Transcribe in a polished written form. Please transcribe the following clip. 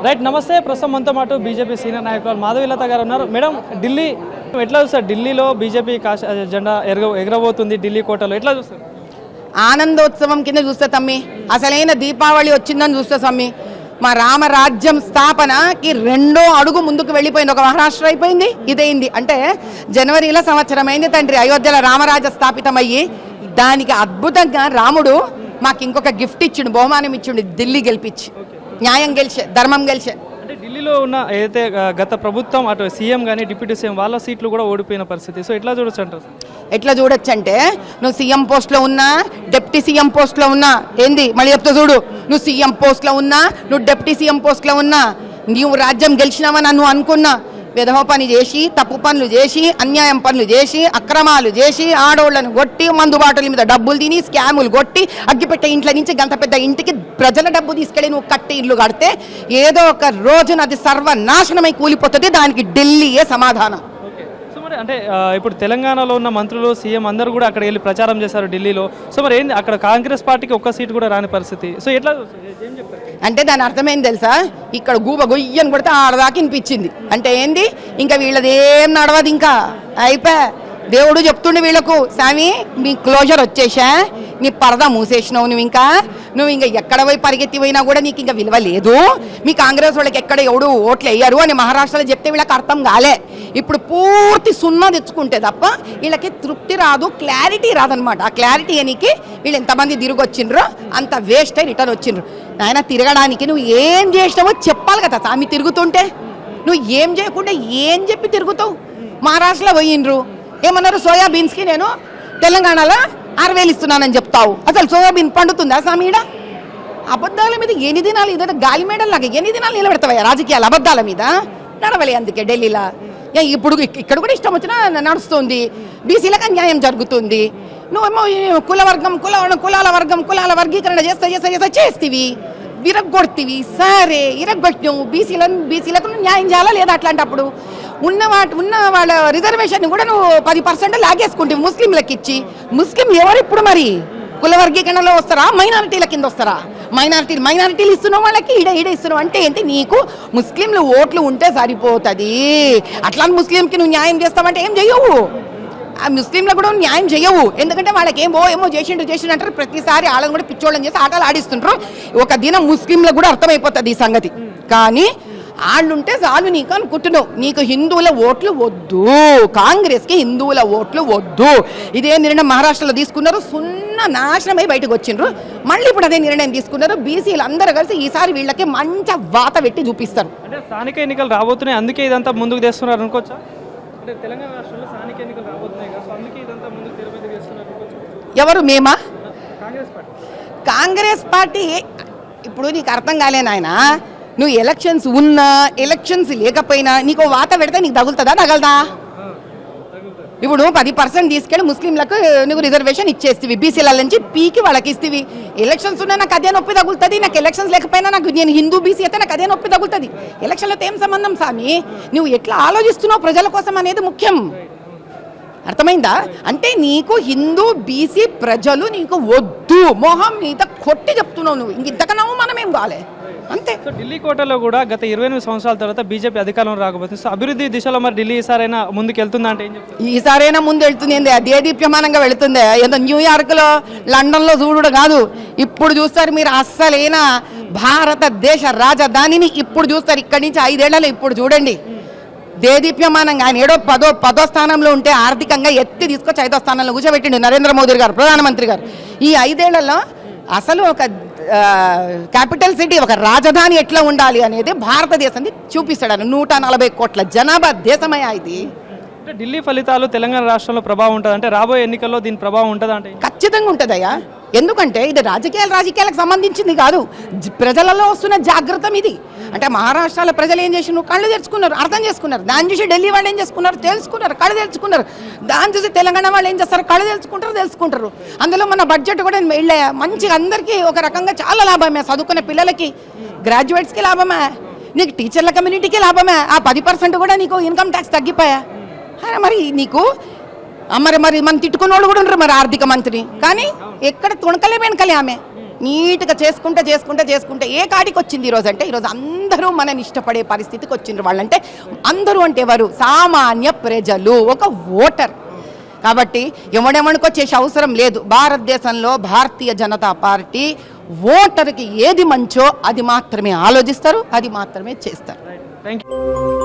Right, నమస్తే. ప్రస్తుతం మనతో పాటు బీజేపీ సీనియర్ నాయకులు మాధవీలత గారు ఉన్నారు. మేడం, ఢిల్లీ ఎట్లా చూస్తారు? ఢిల్లీలో బీజేపీ జెండా ఎగరబోతుంది ఢిల్లీ కోటలో, ఎట్లా చూస్తారు? ఆనందోత్సవం కింద చూస్తా తమ్మి. అసలైన దీపావళి వచ్చిందని చూస్తా తమ్మి. మా రామరాజ్యం స్థాపనకి రెండో అడుగు ముందుకు వెళ్ళిపోయింది. ఒక మహారాష్ట్ర అయిపోయింది, ఇదైంది. అంటే జనవరిలో సంవత్సరం అయింది తండ్రి అయోధ్యలో రామరాజ్య స్థాపితమయ్యి. దానికి అద్భుతంగా రాముడు మాకు ఇంకొక గిఫ్ట్ ఇచ్చిండు, బహుమానం ఇచ్చిండు. ఢిల్లీ గెలిపించి, న్యాయం గెలిచే, ధర్మం గెలిచే. అంటే ఢిల్లీలో ఉన్న ఏదైతే గత ప్రభుత్వం అటు సీఎం కానీ డిప్యూటీ సీఎం వాళ్ళ సీట్లు కూడా ఓడిపోయిన పరిస్థితి. సో ఎట్లా చూడొచ్చు అంటారు? ఎట్లా చూడొచ్చు అంటే, నువ్వు సీఎం పోస్ట్లో ఉన్నా, డిప్యూటీ సీఎం పోస్ట్లో ఉన్నా, ఏంది మళ్ళీ చెప్తా చూడు, నువ్వు సీఎం పోస్ట్లో ఉన్నా, నువ్వు డిప్యూటీ సీఎం పోస్ట్లో ఉన్నా, నీవు రాజ్యం గెలిచినావని నన్ను అనుకున్నా, విధవ పని చేసి, తప్పు పనులు చేసి, అన్యాయం పనులు చేసి, అక్రమాలు చేసి, ఆడోళ్లను కొట్టి, మందుబాటుల మీద డబ్బులు తిని, స్కాములు కొట్టి, అగ్గిపెట్టే ఇంట్లో నుంచి గంత పెద్ద ఇంటికి ప్రజల డబ్బు తీసుకెళ్ళి నువ్వు కట్టి ఇల్లు కడితే ఏదో ఒక రోజున అది సర్వనాశనమై కూలిపోతుంది. దానికి ఢిల్లీయే సమాధానం. అంటే ఇప్పుడు తెలంగాణలో ఉన్న మంత్రులు, సీఎం అందరూ కూడా అక్కడ వెళ్ళి ప్రచారం చేశారు ఢిల్లీలో. సో మరి ఏంది అక్కడ కాంగ్రెస్ పార్టీకి ఒక్క సీటు కూడా రాని పరిస్థితి. సో ఎట్లా ఏం చెప్తారు? అంటే దాని అర్థమైంది తెలుసా? ఇక్కడ గూబ గొయ్యని కొడితే ఆడదాకా వినిపించింది. అంటే ఏంది, ఇంకా వీళ్ళదేం నడవదు, ఇంకా అయిపోయా. దేవుడు చెప్తుండే వీళ్ళకు, స్వామి మీ క్లోజర్ వచ్చేసా, నీ పరదా మూసేసినావు, నువ్వు ఇంకా ఎక్కడ పోయి పరిగెత్తి పోయినా కూడా నీకు ఇంకా విలువ లేదు. మీ కాంగ్రెస్ వాళ్ళకి ఎక్కడ ఎవడు ఓట్లు వేయరు అని మహారాష్ట్రలో చెప్తే వీళ్ళకి అర్థం కాలే. ఇప్పుడు పూర్తి సున్నా తెచ్చుకుంటే తప్ప వీళ్ళకి తృప్తి రాదు, క్లారిటీ రాదనమాట. ఆ క్లారిటీ అనికి వీళ్ళు ఎంతమంది తిరిగి వచ్చిండ్రో అంత వేస్ట్ అయి రిటర్న్ వచ్చిండ్రు. ఆయన తిరగడానికి నువ్వు ఏం చేసినావో చెప్పాలి కదా స్వామి. తిరుగుతుంటే నువ్వు ఏం చేయకుండా ఏం చెప్పి తిరుగుతావు? మహారాష్ట్రలో పోయిండ్రు, ఏమన్నారు, సోయాబీన్స్కి నేను తెలంగాణలో 6,000 ఇస్తున్నానని చెప్తావు. అసలు సోయాబీన్ పండుతుందా స్వామిడ? అబద్ధాల మీద ఎన్ని దినాలు, ఇదే గాలి మేడల్లాగా ఎన్ని దినాలు నిలబెడతావా రాజకీయాలు? అబద్ధాల మీద నడవలే. అందుకే ఢిల్లీలో ఇప్పుడు ఇక్కడ కూడా ఇష్టం వచ్చినా నడుస్తుంది. బీసీలకు అన్యాయం జరుగుతుంది. నువ్వేమో కులాల వర్గీకరణ చేస్తేవి, విరగొడుతీవి. సరే ఇరగొట్టినావు, బీసీలకు న్యాయం చేయాలా లేదా? అట్లాంటప్పుడు ఉన్న వాళ్ళ రిజర్వేషన్ కూడా నువ్వు 10% లాగేసుకుంటే ముస్లింలకు ఇచ్చి, ముస్లింలు ఎవరు ఇప్పుడు మరి కుల వర్గీకరణలో వస్తారా, మైనారిటీల కింద వస్తారా? మైనారిటీలు ఇస్తున్నావు వాళ్ళకి, ఈడ ఇస్తున్నావు. అంటే ఏంటి, నీకు ముస్లింలు ఓట్లు ఉంటే సరిపోతుంది. అట్లా ముస్లింకి నువ్వు న్యాయం చేస్తావంటే ఏం చెయ్యవు. ఆ ముస్లింలకు కూడా న్యాయం చేయవు. ఎందుకంటే వాళ్ళకి ఏమో చేసిండు అంటారు. ప్రతిసారి వాళ్ళని కూడా పిచ్చోళ్ళని చేసి ఆటలు ఆడిస్తుంటారు. ఒక దినం ముస్లింలకు కూడా అర్థమైపోతుంది ఈ సంగతి. కానీ వాళ్ళుంటే చాలు నీకు అనుకుంటున్నావు. నీకు హిందువుల ఓట్లు వద్దు, కాంగ్రెస్కి హిందువుల ఓట్లు వద్దు. ఇదే నిర్ణయం మహారాష్ట్రలో తీసుకున్నారు, సున్నా నాశనమై బయటకు వచ్చిండ్రు. మళ్ళీ ఇప్పుడు అదే నిర్ణయం తీసుకున్నారు. బీసీలు అందరూ కలిసి ఈసారి వీళ్ళకి మంచి వాత పెట్టి చూపిస్తారు. అంటే స్థానిక ఎన్నికలు రాబోతున్నాయి, అందుకే ఇదంతా ముందుకు తెస్తున్నారు అనుకోవచ్చా? అంటే తెలంగాణ రాష్ట్రంలో స్థానిక ఎన్నికలు రాబోతున్నాయి కదా, అందుకే ఇదంతా ముందుకు తెస్తున్నారు అనుకోవచ్చు. ఎవరు? మేమా? కాంగ్రెస్ పార్టీ. ఇప్పుడు నీకు అర్థం కాలే నాయన, నువ్వు ఎలక్షన్స్ ఉన్నా ఎలక్షన్స్ లేకపోయినా నీకు వాత పెడితే నీకు తగలదా? ఇప్పుడు 10% తీసుకెళ్ళి ముస్లింలకు నువ్వు రిజర్వేషన్ ఇచ్చేస్తీవి, బీసీల నుంచి పీకి వాళ్ళకి ఇస్తీవి. ఎలక్షన్స్ ఉన్నా నాకు అదే నొప్పి తగులుతుంది, నాకు ఎలక్షన్స్ లేకపోయినా నేను హిందూ బీసీ అయితే నాకు అదే నొప్పి తగులుతుంది. ఎలక్షన్లతో ఏం సంబంధం స్వామి? నువ్వు ఎట్లా ఆలోచిస్తున్నావు ప్రజల కోసం అనేది ముఖ్యం. అర్థమైందా? అంటే నీకు హిందూ బీసీ ప్రజలు నీకు వద్దు, మొహం మీద కొట్టి చెప్తున్నావు నువ్వు. ఇంతకన్నా మనమేం కాలే, అంతే. సో ఢిల్లీ కోటలో కూడా గత 28 సంవత్సరాల తర్వాత బీజేపీ అధికారంలో రాకపోతుంది. సో అభివృద్ధి దిశలో మరి ఢిల్లీ ఈసారైనా ముందుకు వెళ్తుందా అంటే ఏం చెప్తారు? ఈసారైనా ముందు వెళ్తుంది. అదే దీప్యమానంగా వెళుతుంది. ఏదో న్యూయార్క్లో, లండన్లో చూడు కాదు, ఇప్పుడు చూస్తారు మీరు. అస్సలైన భారతదేశ రాజధానిని ఇప్పుడు చూస్తారు. ఇక్కడి నుంచి 5 ఏళ్లలో ఇప్పుడు చూడండి దేదీప్యమానంగా. ఆయన ఏడో 10వ స్థానంలో ఉంటే ఆర్థికంగా ఎత్తి తీసుకొచ్చి 5వ స్థానంలో కూర్చోబెట్టిండు నరేంద్ర మోదీ గారు, ప్రధానమంత్రి గారు. ఈ 5 ఏళ్లలో అసలు ఒక క్యాపిటల్ సిటీ, ఒక రాజధాని ఎట్లా ఉండాలి అనేది భారతదేశాన్ని చూపిస్తాడు. 140 కోట్ల జనాభా దేశమయ్యా ఇది. అంటే ఢిల్లీ ఫలితాలు తెలంగాణ రాష్ట్రంలో ప్రభావం ఉంటుంది అంటే, రాబోయే ఎన్నికల్లో దీని ప్రభావం ఉంటుందా అంటే? ఖచ్చితంగా ఉంటుందయ్యా. ఎందుకంటే ఇది రాజకీయాలకు సంబంధించింది కాదు, ప్రజలలో వస్తున్న జాగ్రత్త ఇది. అంటే మహారాష్ట్రలో ప్రజలు ఏం చేసినారు, కళ్ళు తెరుచుకున్నారు, అర్థం చేసుకున్నారు. దాన్ని చూసి ఢిల్లీ వాళ్ళు ఏం చేసుకున్నారు, తెలుసుకున్నారు, కళ్ళు తెరుచుకున్నారు. దాన్ని చూసి తెలంగాణ వాళ్ళు ఏం చేస్తారు, కళ్ళు తెలుసుకుంటారు. అందులో మన బడ్జెట్ కూడా మంచిగా అందరికీ ఒక రకంగా చాలా లాభమే. చదువుకునే పిల్లలకి, గ్రాడ్యుయేట్స్కి లాభమే, నీకు టీచర్ల కమ్యూనిటీకి లాభమే. ఆ 10% కూడా నీకు ఇన్కమ్ ట్యాక్స్ తగ్గిపోయా. మరి నీకు మరి మనం తిట్టుకున్న వాళ్ళు కూడా ఉండరు మరి ఆర్థిక మంత్రి. కానీ ఎక్కడ తొణకలే వెనకలే ఆమె. నీట్గా చేసుకుంటే ఏ కాడికి వచ్చింది ఈరోజు అంటే ఈరోజు అందరూ మనని ఇష్టపడే పరిస్థితికి వచ్చిండ్రు వాళ్ళంటే అందరూ అంటే ఎవరు సామాన్య ప్రజలు ఒక ఓటర్ కాబట్టి ఎవడెవడికొచ్చేసే అవసరం లేదు భారతదేశంలో భారతీయ జనతా పార్టీ ఓటర్కి ఏది మంచో అది మాత్రమే ఆలోచిస్తారు అది మాత్రమే చేస్తారు థ్యాంక్ యూ